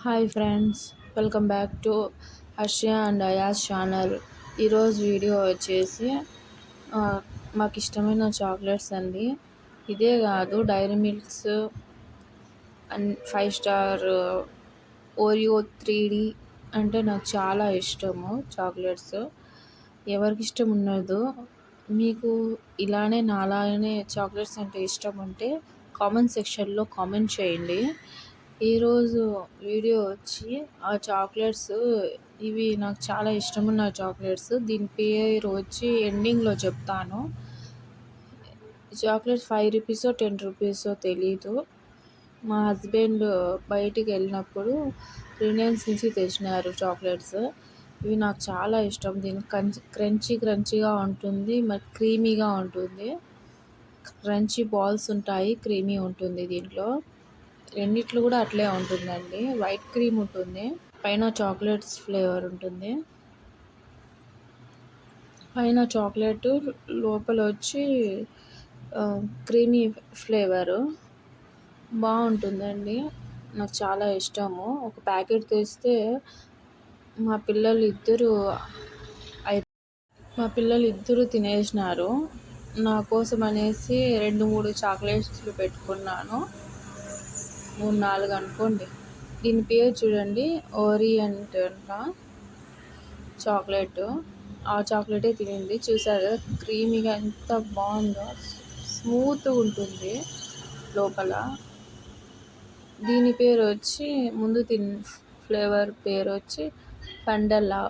Hi friends, welcome back to Harshiya and Ayas channel. ఈరోజు వీడియో వచ్చేసి ఆ, మాకు ఇష్టమైన చాక్లెట్స్ అండి. ఇదే కాదు, Dairy Milks and 5 star Oreo 3D అంటే నాకు చాలా ఇష్టము. చాక్లెట్స్ ఎవరికి ఇష్టం ఉండదు. మీకు ఇలానే నాలానే చాక్లెట్స్ అంటే ఇష్టం ఉంటే కామెంట్ సెక్షన్లో కామెంట్ చేయండి. ఈరోజు వీడియో వచ్చి ఆ చాక్లెట్స్, ఇవి నాకు చాలా ఇష్టమున్న చాక్లెట్స్. దీని పేరు వచ్చి ఎండింగ్లో చెప్తాను. చాక్లెట్స్ 5 రూపీసో 10 రూపీసో తెలీదు. మా హస్బెండ్ బయటికి వెళ్ళినప్పుడు రిలయన్స్ నుంచి తెచ్చినారు చాక్లెట్స్. ఇవి నాకు చాలా ఇష్టం. దీని క్రంచీగా ఉంటుంది, మరి క్రీమీగా ఉంటుంది. క్రంచీ బాల్స్ ఉంటాయి, క్రీమీ ఉంటుంది. దీంట్లో రెండిట్లో కూడా అట్లే ఉంటుందండి. వైట్ క్రీమ్ ఉంటుంది, పైన చాక్లెట్స్ ఫ్లేవర్ ఉంటుంది. పైన చాక్లెట్, లోపల వచ్చి క్రీమీ ఫ్లేవరు బాగుంటుందండి. నాకు చాలా ఇష్టము. ఒక ప్యాకెట్ తెస్తే మా పిల్లలు ఇద్దరు తినేసినారు. నా కోసం అనేసి 2-3 చాక్లెట్స్లు పెట్టుకున్నాను. 3-4 అనుకోండి. దీని పేరు చూడండి, ఓరియంట్ అంట చాక్లెట్. ఆ చాక్లెటే తినింది. చూసారు క్రీమీగా ఎంత బాగుందో, స్మూత్గా ఉంటుంది లోపల. దీని పేరు వచ్చి ఫ్లేవర్ పేరు వచ్చి పండల్లా.